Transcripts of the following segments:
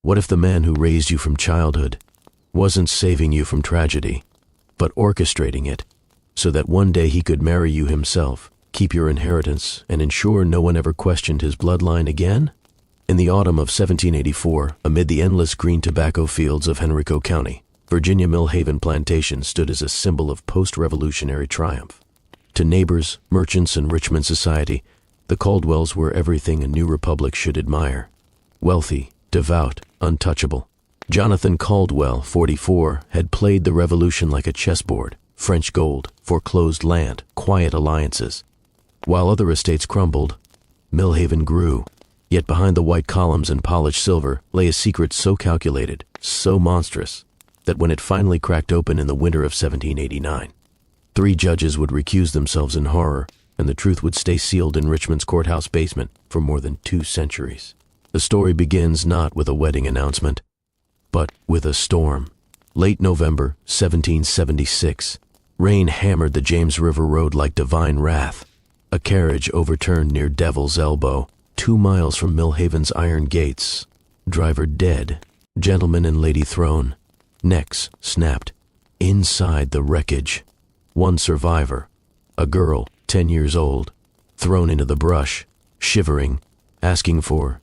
What if the man who raised you from childhood wasn't saving you from tragedy, but orchestrating it so that one day he could marry you himself, keep your inheritance, and ensure no one ever questioned his bloodline again? In the autumn of 1784, amid the endless green tobacco fields of Henrico County, Virginia Millhaven Plantation stood as a symbol of post-revolutionary triumph. To neighbors, merchants, and Richmond society, the Caldwells were everything a new republic should admire. Wealthy, devout, untouchable. Jonathan Caldwell, 44, had played the revolution like a chessboard: French gold, foreclosed land, quiet alliances. While other estates crumbled, Millhaven grew. Yet behind the white columns and polished silver lay a secret so calculated, so monstrous, that when it finally cracked open in the winter of 1789, 3 judges would recuse themselves in horror, and the truth would stay sealed in Richmond's courthouse basement for more than 2 centuries. The story begins not with a wedding announcement, but with a storm. Late November 1776, rain hammered the James River Road like divine wrath. A carriage overturned near Devil's Elbow, 2 miles from Millhaven's iron gates. Driver dead, gentleman and lady thrown, necks snapped. Inside the wreckage, 1 survivor, a girl 10 years old, thrown into the brush, shivering, asking for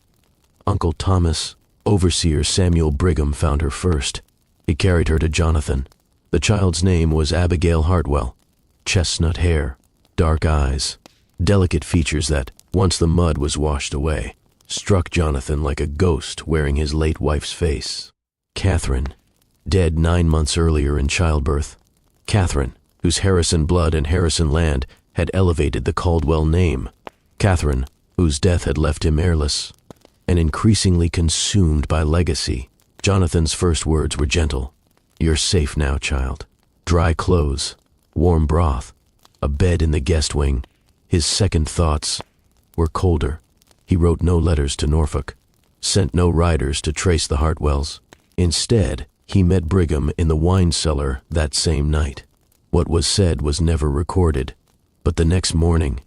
Uncle Thomas. Overseer Samuel Brigham found her first. He carried her to Jonathan. The child's name was Abigail Hartwell. Chestnut hair, dark eyes, delicate features that, once the mud was washed away, struck Jonathan like a ghost wearing his late wife's face. Catherine, dead 9 months earlier in childbirth. Catherine, whose Harrison blood and Harrison land had elevated the Caldwell name. Catherine, whose death had left him heirless and increasingly consumed by legacy. Jonathan's first words were gentle. "You're safe now, child." Dry clothes, warm broth, a bed in the guest wing. His second thoughts were colder. He wrote no letters to Norfolk, sent no riders to trace the Hartwells. Instead, he met Brigham in the wine cellar that same night. What was said was never recorded, but the next morning,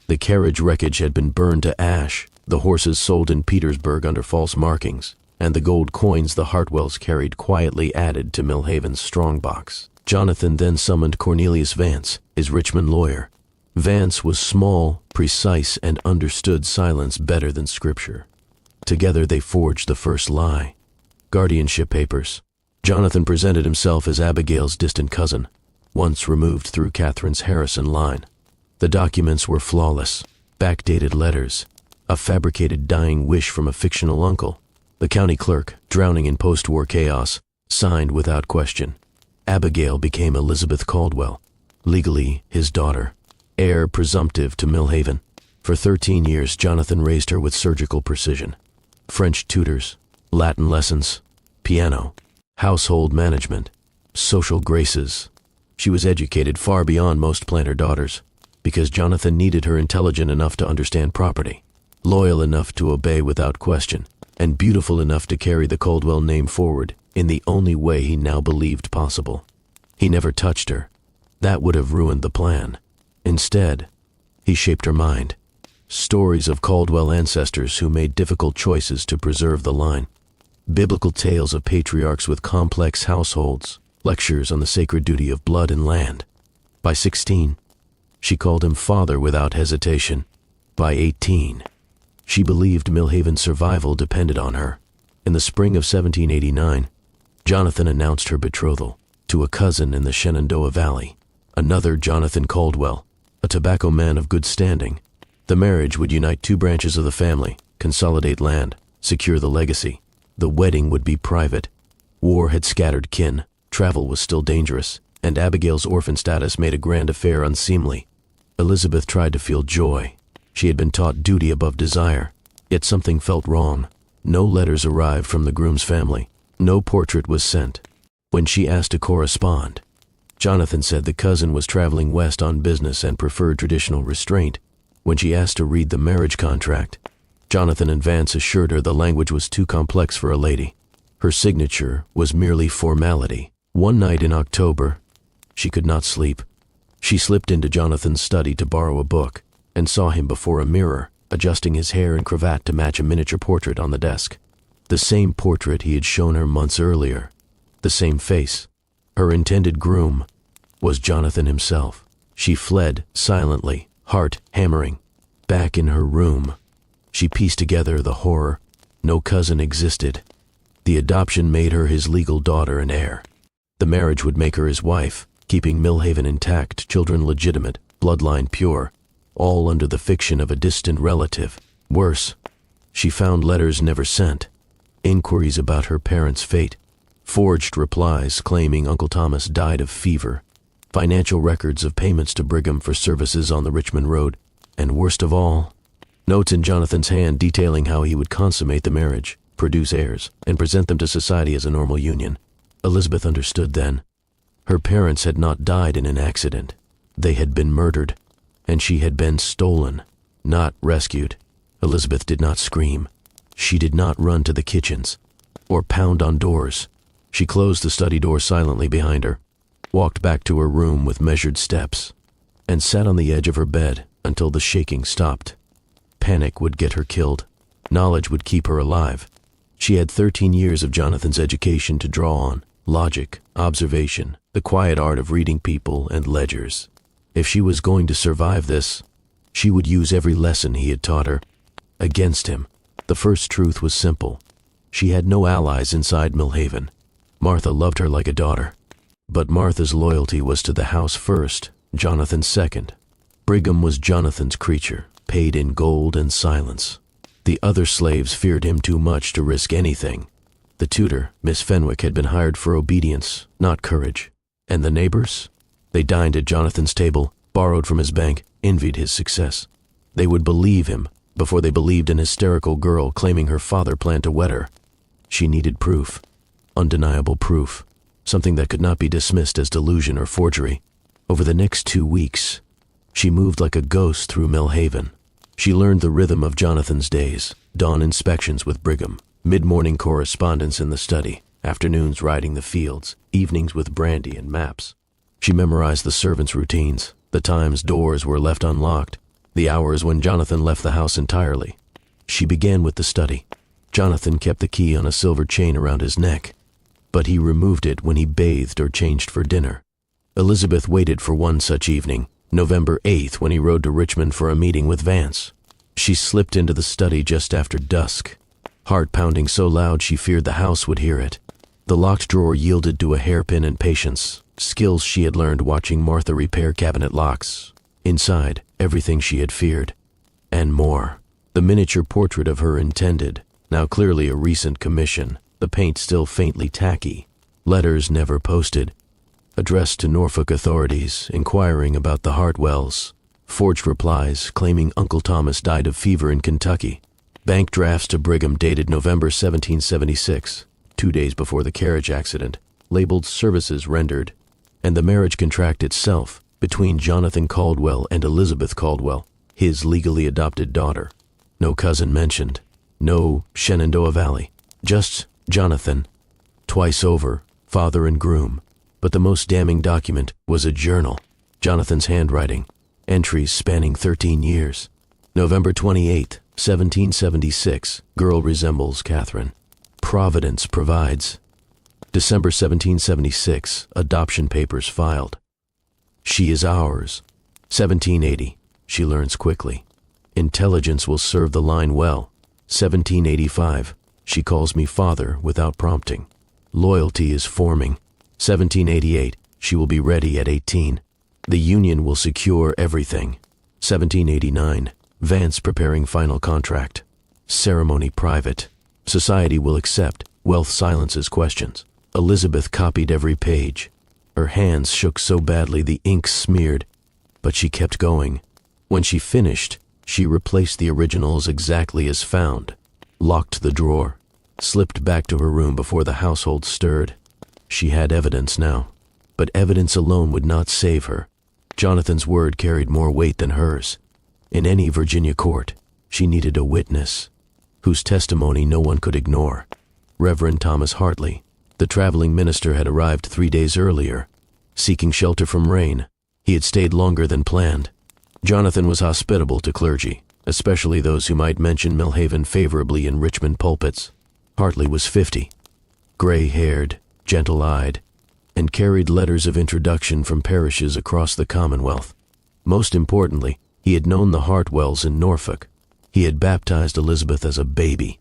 the carriage wreckage had been burned to ash, the horses sold in Petersburg under false markings, and the gold coins the Hartwells carried quietly added to Millhaven's strongbox. Jonathan then summoned Cornelius Vance, his Richmond lawyer. Vance was small, precise, and understood silence better than scripture. Together they forged the first lie. Guardianship papers. Jonathan presented himself as Abigail's distant cousin, once removed through Catherine's Harrison line. The documents were flawless, backdated letters, a fabricated dying wish from a fictional uncle. The county clerk, drowning in post-war chaos, signed without question. Abigail became Elizabeth Caldwell, legally his daughter, heir presumptive to Millhaven. For 13 years, Jonathan raised her with surgical precision. French tutors, Latin lessons, piano, household management, social graces. She was educated far beyond most planter daughters, because Jonathan needed her intelligent enough to understand property, loyal enough to obey without question, and beautiful enough to carry the Caldwell name forward in the only way he now believed possible. He never touched her. That would have ruined the plan. Instead, he shaped her mind. Stories of Caldwell ancestors who made difficult choices to preserve the line. Biblical tales of patriarchs with complex households. Lectures on the sacred duty of blood and land. By 16, she called him father without hesitation. By 18, she believed Millhaven's survival depended on her. In the spring of 1789, Jonathan announced her betrothal to a cousin in the Shenandoah Valley, another Jonathan Caldwell, a tobacco man of good standing. The marriage would unite 2 branches of the family, consolidate land, secure the legacy. The wedding would be private. War had scattered kin, travel was still dangerous, and Abigail's orphan status made a grand affair unseemly. Elizabeth tried to feel joy. She had been taught duty above desire, yet something felt wrong. No letters arrived from the groom's family. No portrait was sent. When she asked to correspond, Jonathan said the cousin was traveling west on business and preferred traditional restraint. When she asked to read the marriage contract, Jonathan and Vance assured her the language was too complex for a lady. Her signature was merely formality. One night in October, she could not sleep. She slipped into Jonathan's study to borrow a book and saw him before a mirror, adjusting his hair and cravat to match a miniature portrait on the desk. The same portrait he had shown her months earlier. The same face. Her intended groom was Jonathan himself. She fled silently, heart hammering. Back in her room, she pieced together the horror. No cousin existed. The adoption made her his legal daughter and heir. The marriage would make her his wife, keeping Millhaven intact, children legitimate, bloodline pure, all under the fiction of a distant relative. Worse, she found letters never sent, inquiries about her parents' fate, forged replies claiming Uncle Thomas died of fever, financial records of payments to Brigham for services on the Richmond Road, and worst of all, notes in Jonathan's hand detailing how he would consummate the marriage, produce heirs, and present them to society as a normal union. Elizabeth understood then. Her parents had not died in an accident. They had been murdered, and she had been stolen, not rescued. Elizabeth did not scream. She did not run to the kitchens or pound on doors. She closed the study door silently behind her, walked back to her room with measured steps, and sat on the edge of her bed until the shaking stopped. Panic would get her killed. Knowledge would keep her alive. She had 13 years of Jonathan's education to draw on, logic, observation, the quiet art of reading people and ledgers. If she was going to survive this, she would use every lesson he had taught her. Against him, the first truth was simple. She had no allies inside Millhaven. Martha loved her like a daughter. But Martha's loyalty was to the house first, Jonathan second. Brigham was Jonathan's creature, paid in gold and silence. The other slaves feared him too much to risk anything. The tutor, Miss Fenwick, had been hired for obedience, not courage. And the neighbors? They dined at Jonathan's table, borrowed from his bank, envied his success. They would believe him before they believed an hysterical girl claiming her father planned to wed her. She needed proof, undeniable proof, something that could not be dismissed as delusion or forgery. Over the next 2 weeks, she moved like a ghost through Millhaven. She learned the rhythm of Jonathan's days, dawn inspections with Brigham, mid-morning correspondence in the study, afternoons riding the fields, evenings with brandy and maps. She memorized the servants' routines, the times doors were left unlocked, the hours when Jonathan left the house entirely. She began with the study. Jonathan kept the key on a silver chain around his neck, but he removed it when he bathed or changed for dinner. Elizabeth waited for one such evening, November 8th, when he rode to Richmond for a meeting with Vance. She slipped into the study just after dusk, heart pounding so loud she feared the house would hear it. The locked drawer yielded to a hairpin and patience, skills she had learned watching Martha repair cabinet locks. Inside, everything she had feared, and more. The miniature portrait of her intended, now clearly a recent commission, the paint still faintly tacky. Letters never posted, addressed to Norfolk authorities, inquiring about the Hartwells. Forged replies claiming Uncle Thomas died of fever in Kentucky. Bank drafts to Brigham dated November 1776, 2 days before the carriage accident, labeled services rendered, and the marriage contract itself between Jonathan Caldwell and Elizabeth Caldwell, his legally adopted daughter. No cousin mentioned, no Shenandoah Valley, just Jonathan, twice over, father and groom. But the most damning document was a journal, Jonathan's handwriting, entries spanning 13 years. November 28, 1776, girl resembles Catherine. Providence provides. December 1776, adoption papers filed. She is ours. 1780, she learns quickly. Intelligence will serve the line well. 1785, she calls me father without prompting. Loyalty is forming. 1788, she will be ready at 18. The union will secure everything. 1789, Vance preparing final contract. Ceremony private. Society will accept. Wealth silences questions. Elizabeth copied every page. Her hands shook so badly the ink smeared, but she kept going. When she finished, she replaced the originals exactly as found, locked the drawer, slipped back to her room before the household stirred. She had evidence now, but evidence alone would not save her. Jonathan's word carried more weight than hers. In any Virginia court, she needed a witness, whose testimony no one could ignore. Reverend Thomas Hartley, the traveling minister, had arrived 3 days earlier, seeking shelter from rain. He had stayed longer than planned. Jonathan was hospitable to clergy, especially those who might mention Millhaven favorably in Richmond pulpits. Hartley was 50, gray-haired, gentle-eyed, and carried letters of introduction from parishes across the Commonwealth. Most importantly, he had known the Hartwells in Norfolk. He had baptized Elizabeth as a baby.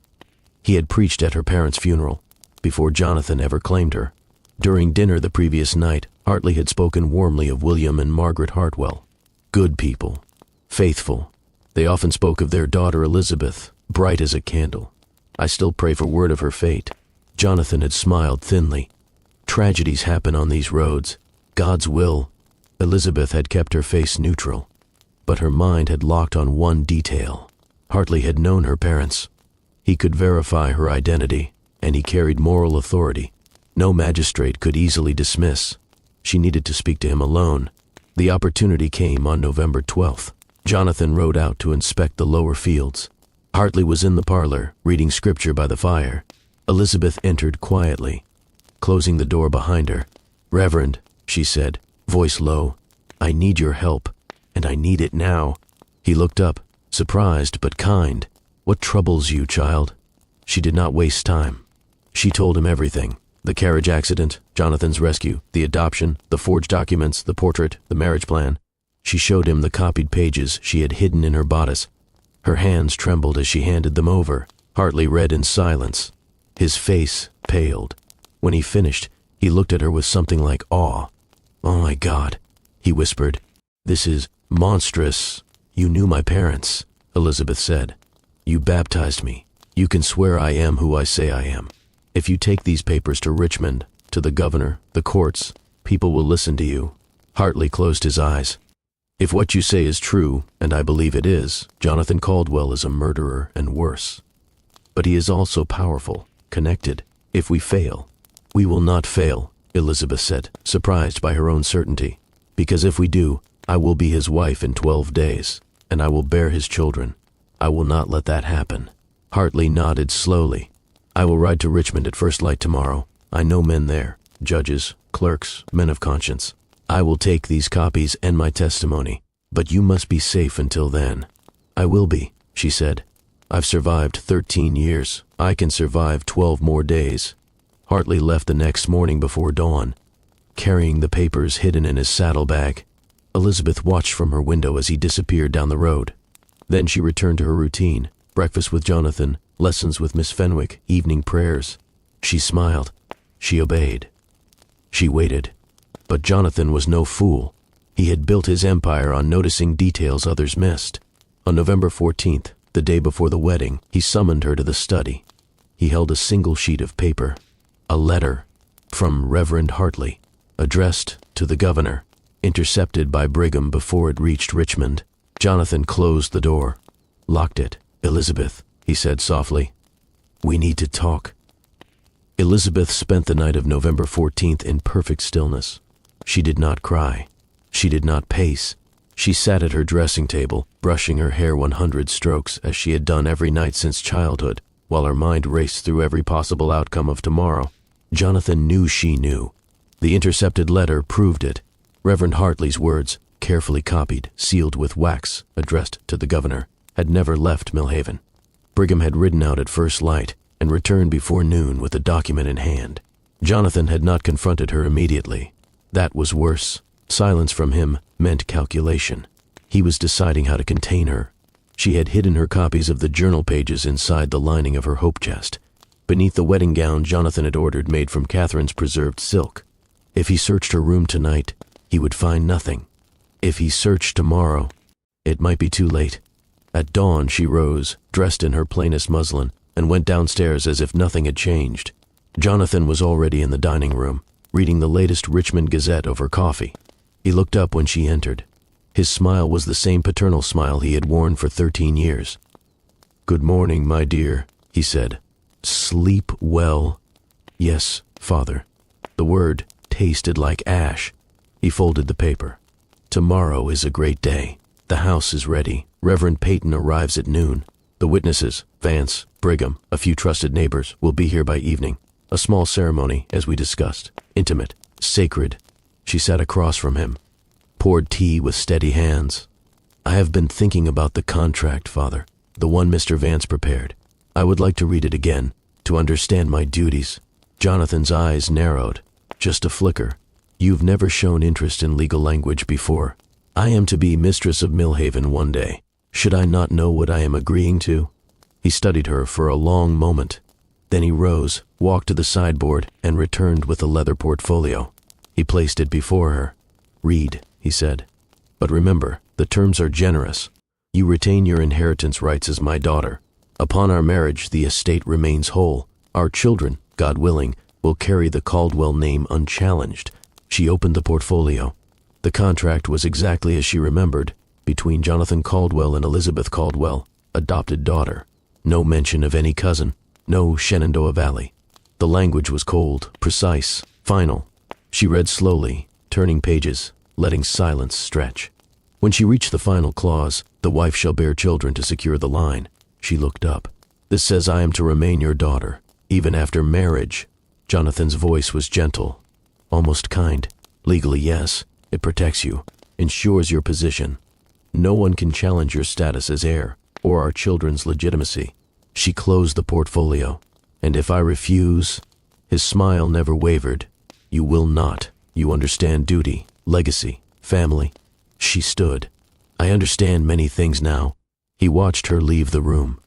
He had preached at her parents' funeral, before Jonathan ever claimed her. During dinner the previous night, Hartley had spoken warmly of William and Margaret Hartwell. Good people, faithful. They often spoke of their daughter Elizabeth, bright as a candle. I still pray for word of her fate. Jonathan had smiled thinly. Tragedies happen on these roads. God's will. Elizabeth had kept her face neutral, but her mind had locked on one detail. Hartley had known her parents. He could verify her identity, and he carried moral authority. No magistrate could easily dismiss. She needed to speak to him alone. The opportunity came on November 12th. Jonathan rode out to inspect the lower fields. Hartley was in the parlor, reading scripture by the fire. Elizabeth entered quietly, closing the door behind her. "Reverend," she said, voice low, "I need your help, and I need it now." He looked up, surprised but kind. "What troubles you, child?" She did not waste time. She told him everything. The carriage accident, Jonathan's rescue, the adoption, the forged documents, the portrait, the marriage plan. She showed him the copied pages she had hidden in her bodice. Her hands trembled as she handed them over. Hartley read in silence. His face paled. When he finished, he looked at her with something like awe. "Oh my God," he whispered. "This is monstrous." "You knew my parents," Elizabeth said. "You baptized me. You can swear I am who I say I am. If you take these papers to Richmond, to the governor, the courts, people will listen to you." Hartley closed his eyes. "If what you say is true, and I believe it is, Jonathan Caldwell is a murderer and worse. But he is also powerful, connected. If we fail—" "We will not fail," Elizabeth said, surprised by her own certainty. "Because if we do, I will be his wife in 12 days, and I will bear his children. I will not let that happen." Hartley nodded slowly. "I will ride to Richmond at first light tomorrow. I know men there, judges, clerks, men of conscience. I will take these copies and my testimony, but you must be safe until then." "I will be," she said. "I've survived 13 years. I can survive 12 more days." Hartley left the next morning before dawn, carrying the papers hidden in his saddlebag. Elizabeth watched from her window as he disappeared down the road. Then she returned to her routine: breakfast with Jonathan, lessons with Miss Fenwick, evening prayers. She smiled. She obeyed. She waited. But Jonathan was no fool. He had built his empire on noticing details others missed. On November 14th, the day before the wedding, he summoned her to the study. He held a single sheet of paper. A letter from Reverend Hartley, addressed to the governor, intercepted by Brigham before it reached Richmond. Jonathan closed the door, locked it. "Elizabeth," he said softly, "we need to talk." Elizabeth spent the night of November 14th in perfect stillness. She did not cry. She did not pace. She sat at her dressing table, brushing her hair 100 strokes as she had done every night since childhood, while her mind raced through every possible outcome of tomorrow. Jonathan knew she knew. The intercepted letter proved it. Reverend Hartley's words, carefully copied, sealed with wax, addressed to the governor, had never left Millhaven. Brigham had ridden out at first light and returned before noon with the document in hand. Jonathan had not confronted her immediately. That was worse. Silence from him meant calculation. He was deciding how to contain her. She had hidden her copies of the journal pages inside the lining of her hope chest, beneath the wedding gown Jonathan had ordered made from Catherine's preserved silk. If he searched her room tonight, he would find nothing. If he searched tomorrow, it might be too late. At dawn she rose, dressed in her plainest muslin, and went downstairs as if nothing had changed. Jonathan was already in the dining room, reading the latest Richmond Gazette over coffee. He looked up when she entered. His smile was the same paternal smile he had worn for 13 years. "Good morning, my dear," he said. "Sleep well." "Yes, Father." The word tasted like ash. He folded the paper. "Tomorrow is a great day. The house is ready. Reverend Peyton arrives at noon. The witnesses, Vance, Brigham, a few trusted neighbors, will be here by evening. A small ceremony, as we discussed. Intimate. Sacred." She sat across from him, poured tea with steady hands. "I have been thinking about the contract, Father, the one Mr. Vance prepared. I would like to read it again. To understand my duties. Jonathan's eyes narrowed. Just a flicker. You've never shown interest in legal language before. I am to be mistress of Millhaven one day. Should I not know what I am agreeing to? He studied her for a long moment. Then he rose, walked to the sideboard, and returned with a leather portfolio. He placed it before her. Read, he said. But remember, the terms are generous. You retain your inheritance rights as my daughter. Upon our marriage, the estate remains whole. Our children, God willing, will carry the Caldwell name unchallenged. She opened the portfolio. The contract was exactly as she remembered, between Jonathan Caldwell and Elizabeth Caldwell, adopted daughter. No mention of any cousin, no Shenandoah Valley. The language was cold, precise, final. She read slowly, turning pages, letting silence stretch. When she reached the final clause, the wife shall bear children to secure the line, she looked up. This says I am to remain your daughter, even after marriage. Jonathan's voice was gentle, almost kind. Legally, yes, it protects you, ensures your position. No one can challenge your status as heir, or our children's legitimacy. She closed the portfolio. And if I refuse? His smile never wavered. You will not. You understand duty, legacy, family. She stood. I understand many things now. He watched her leave the room.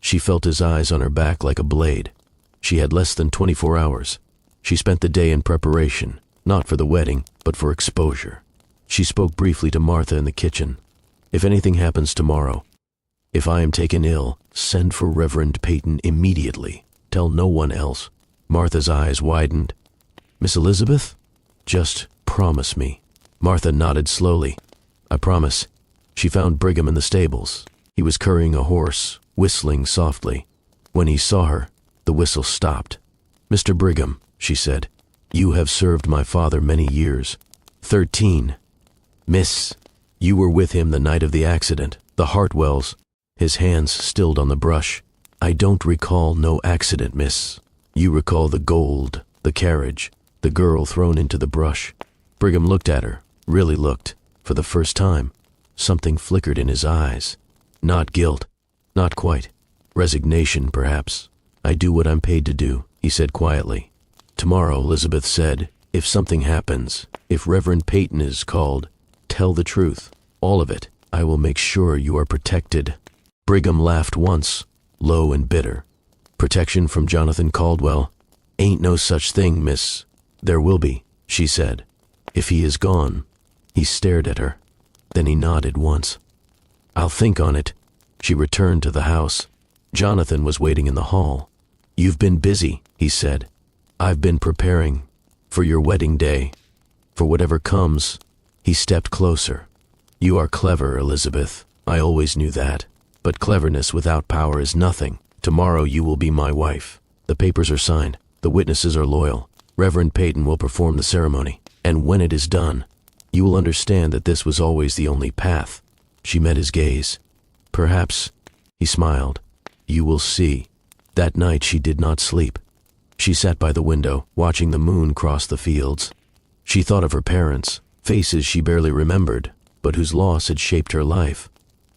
She felt his eyes on her back like a blade. She had less than 24 hours. She spent the day in preparation, not for the wedding, but for exposure. She spoke briefly to Martha in the kitchen. If anything happens tomorrow, if I am taken ill, send for Reverend Peyton immediately. Tell no one else. Martha's eyes widened. Miss Elizabeth? Just promise me. Martha nodded slowly. I promise. She found Brigham in the stables. He was currying a horse, whistling softly. When he saw her, the whistle stopped. Mr. Brigham, she said, you have served my father many years. 13. Miss, you were with him the night of the accident, the Hartwells. His hands stilled on the brush. I don't recall no accident, miss. You recall the gold, the carriage, the girl thrown into the brush. Brigham looked at her, really looked, for the first time. Something flickered in his eyes. Not guilt, not quite. Resignation, perhaps. I do what I'm paid to do, he said quietly. Tomorrow, Elizabeth said, if something happens, if Reverend Peyton is called, tell the truth, all of it. I will make sure you are protected. Brigham laughed once, low and bitter. Protection from Jonathan Caldwell? Ain't no such thing, miss. There will be, she said. If he is gone. He stared at her. Then he nodded once. I'll think on it. She returned to the house. Jonathan was waiting in the hall. You've been busy, he said. I've been preparing for your wedding day. For whatever comes. He stepped closer. You are clever, Elizabeth. I always knew that. But cleverness without power is nothing. Tomorrow you will be my wife. The papers are signed. The witnesses are loyal. Reverend Peyton will perform the ceremony. And when it is done, you will understand that this was always the only path. She met his gaze. Perhaps, he smiled. You will see. That night she did not sleep. She sat by the window, watching the moon cross the fields. She thought of her parents, faces she barely remembered, but whose loss had shaped her life.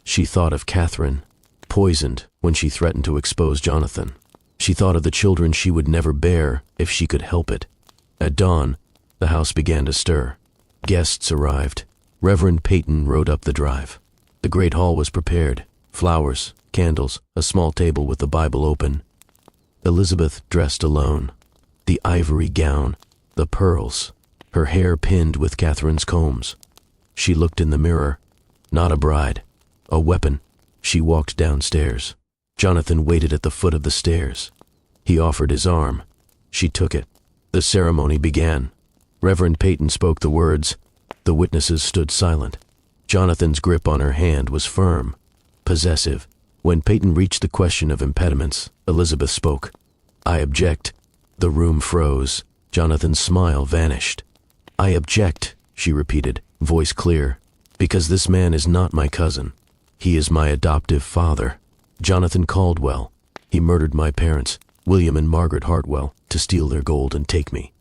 She thought of Catherine, poisoned when she threatened to expose Jonathan. She thought of the children she would never bear if she could help it. At dawn, the house began to stir. Guests arrived. Reverend Peyton rode up the drive. The great hall was prepared. Flowers, candles, a small table with the Bible open. Elizabeth dressed alone. The ivory gown, the pearls, her hair pinned with Catherine's combs. She looked in the mirror. Not a bride, a weapon. She walked downstairs. Jonathan waited at the foot of the stairs. He offered his arm. She took it. The ceremony began. Reverend Peyton spoke the words. The witnesses stood silent. Jonathan's grip on her hand was firm, possessive. When Peyton reached the question of impediments, Elizabeth spoke. I object. The room froze. Jonathan's smile vanished. I object, she repeated, voice clear, because this man is not my cousin. He is my adoptive father, Jonathan Caldwell. He murdered my parents, William and Margaret Hartwell, to steal their gold and take me.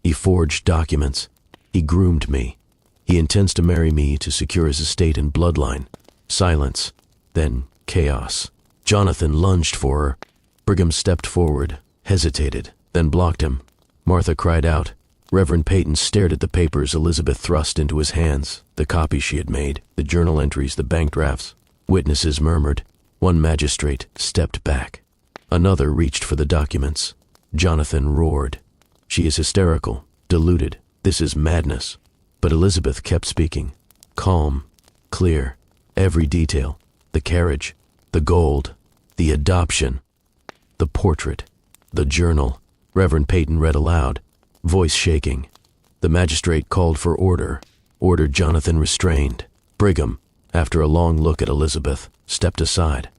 He forged documents. He groomed me. He intends to marry me to secure his estate and bloodline. Silence. Then chaos. Jonathan lunged for her. Brigham stepped forward. hesitated, then blocked him. Martha cried out. Reverend Peyton stared at the papers Elizabeth thrust into his hands, the copies she had made, the journal entries, the bank drafts. Witnesses murmured. One magistrate stepped back. Another reached for the documents. Jonathan roared. She is hysterical, deluded. This is madness. But Elizabeth kept speaking. Calm, clear, every detail. The carriage, the gold, the adoption, the portrait, the journal. Reverend Peyton read aloud, voice shaking. The magistrate called for order, ordered Jonathan restrained. Brigham, after a long look at Elizabeth, stepped aside.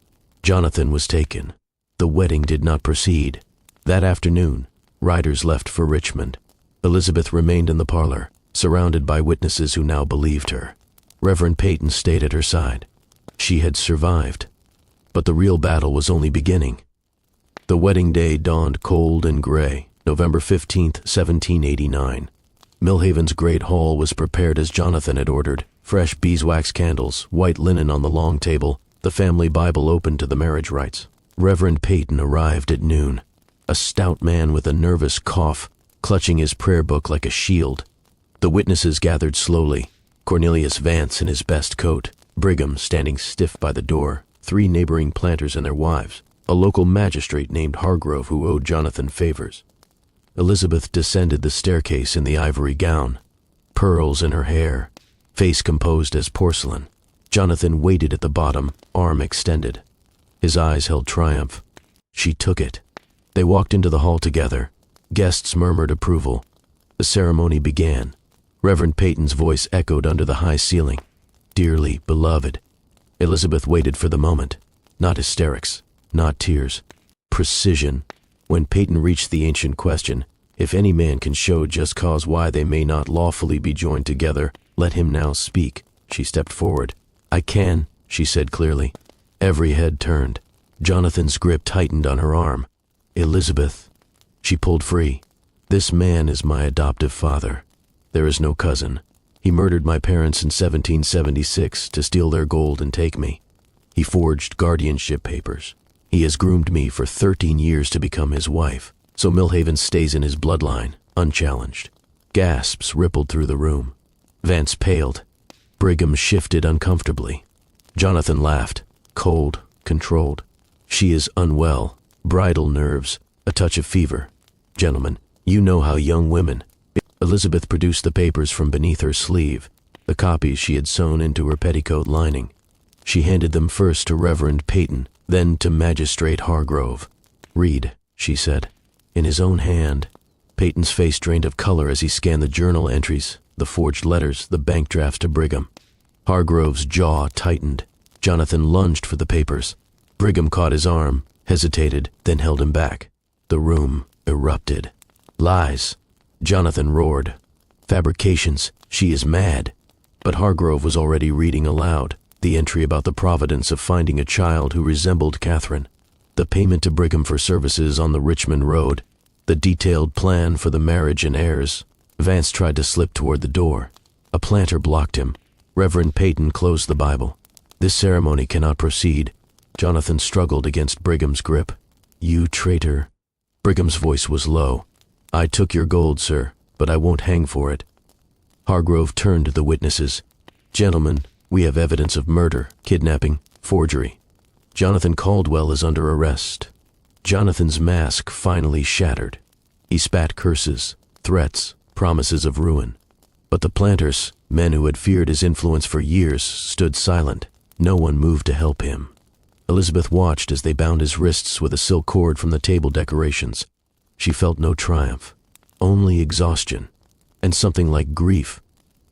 Jonathan was taken. The wedding did not proceed. That afternoon, riders left for Richmond. Elizabeth remained in the parlor, surrounded by witnesses who now believed her. Reverend Peyton stayed at her side. She had survived. But the real battle was only beginning. The wedding day dawned cold and gray, November 15th, 1789. Millhaven's great hall was prepared as Jonathan had ordered. Fresh beeswax candles, white linen on the long table, the family Bible open to the marriage rites. Reverend Peyton arrived at noon, a stout man with a nervous cough, clutching his prayer book like a shield. The witnesses gathered slowly. Cornelius Vance in his best coat, Brigham standing stiff by the door, 3 neighboring planters and their wives, a local magistrate named Hargrove who owed Jonathan favors. Elizabeth descended the staircase in the ivory gown, pearls in her hair, face composed as porcelain. Jonathan waited at the bottom, arm extended. His eyes held triumph. She took it. They walked into the hall together. Guests murmured approval. The ceremony began. Reverend Peyton's voice echoed under the high ceiling. Dearly beloved. Elizabeth waited for the moment. Not hysterics, not tears. Precision. When Peyton reached the ancient question, if any man can show just cause why they may not lawfully be joined together, let him now speak. She stepped forward. I can, she said clearly. Every head turned. Jonathan's grip tightened on her arm. Elizabeth. She pulled free. This man is my adoptive father. There is no cousin. He murdered my parents in 1776 to steal their gold and take me. He forged guardianship papers. He has groomed me for 13 years to become his wife, so Millhaven stays in his bloodline, unchallenged. Gasps rippled through the room. Vance paled. Brigham shifted uncomfortably. Jonathan laughed, cold, controlled. She is unwell, bridal nerves, a touch of fever. Gentlemen, you know how young women... Elizabeth produced the papers from beneath her sleeve, the copies she had sewn into her petticoat lining. She handed them first to Reverend Peyton, then to Magistrate Hargrove. Read, she said. In his own hand, Peyton's face drained of color as he scanned the journal entries, the forged letters, the bank drafts to Brigham. Hargrove's jaw tightened. Jonathan lunged for the papers. Brigham caught his arm, hesitated, then held him back. The room erupted. Lies. Jonathan roared. Fabrications. She is mad. But Hargrove was already reading aloud, the entry about the providence of finding a child who resembled Catherine, the payment to Brigham for services on the Richmond road, the detailed plan for the marriage and heirs. Vance tried to slip toward the door. A planter blocked him. Reverend Peyton closed the Bible. This ceremony cannot proceed. Jonathan struggled against Brigham's grip. You traitor. Brigham's voice was low. I took your gold, sir, but I won't hang for it. Hargrove turned to the witnesses. Gentlemen, we have evidence of murder, kidnapping, forgery. Jonathan Caldwell is under arrest. Jonathan's mask finally shattered. He spat curses, threats, promises of ruin. But the planters, men who had feared his influence for years, stood silent. No one moved to help him. Elizabeth watched as they bound his wrists with a silk cord from the table decorations. She felt no triumph, only exhaustion, and something like grief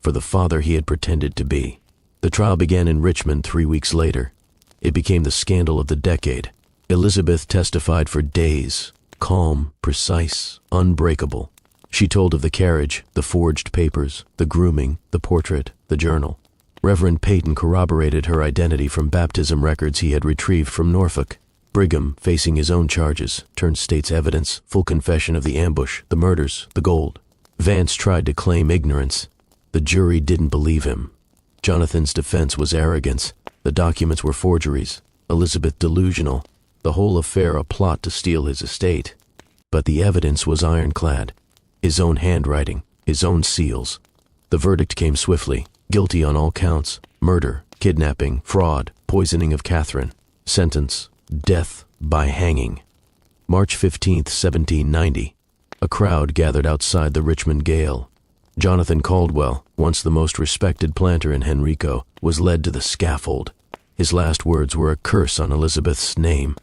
for the father he had pretended to be. The trial began in Richmond 3 weeks later. It became the scandal of the decade. Elizabeth testified for days, calm, precise, unbreakable. She told of the carriage, the forged papers, the grooming, the portrait, the journal. Reverend Peyton corroborated her identity from baptism records he had retrieved from Norfolk. Brigham, facing his own charges, turned state's evidence, full confession of the ambush, the murders, the gold. Vance tried to claim ignorance. The jury didn't believe him. Jonathan's defense was arrogance. The documents were forgeries. Elizabeth delusional. The whole affair a plot to steal his estate. But the evidence was ironclad. His own handwriting, his own seals. The verdict came swiftly, guilty on all counts: murder, kidnapping, fraud, poisoning of Catherine. Sentence: death by hanging. March 15, 1790. A crowd gathered outside the Richmond gaol. Jonathan Caldwell, once the most respected planter in Henrico, was led to the scaffold. His last words were a curse on Elizabeth's name.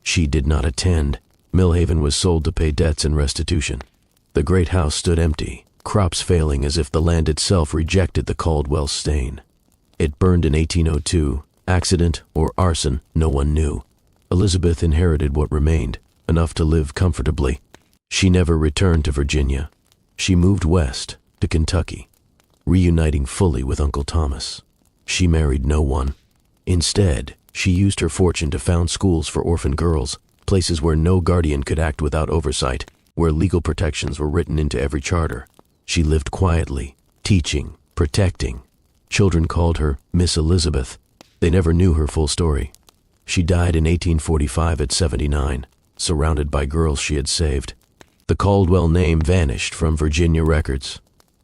She did not attend. Millhaven was sold to pay debts and restitution. The great house stood empty, crops failing as if the land itself rejected the Caldwell stain. It burned in 1802. Accident or arson, no one knew. Elizabeth inherited what remained, enough to live comfortably. She never returned to Virginia. She moved west, to Kentucky, reuniting fully with Uncle Thomas. She married no one. Instead, she used her fortune to found schools for orphan girls, places where no guardian could act without oversight, where legal protections were written into every charter. She lived quietly, teaching, protecting. Children called her Miss Elizabeth. They never knew her full story. She died in 1845 at 79, surrounded by girls she had saved. The Caldwell name vanished from Virginia records.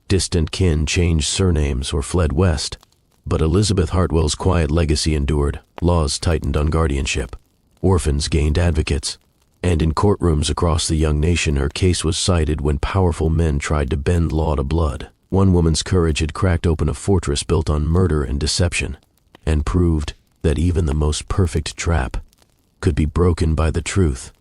Distant kin changed surnames or fled west. But Elizabeth Hartwell's quiet legacy endured. Laws tightened on guardianship. Orphans gained advocates. And in courtrooms across the young nation, her case was cited when powerful men tried to bend law to blood. One woman's courage had cracked open a fortress built on murder and deception, and proved that even the most perfect trap could be broken by the truth.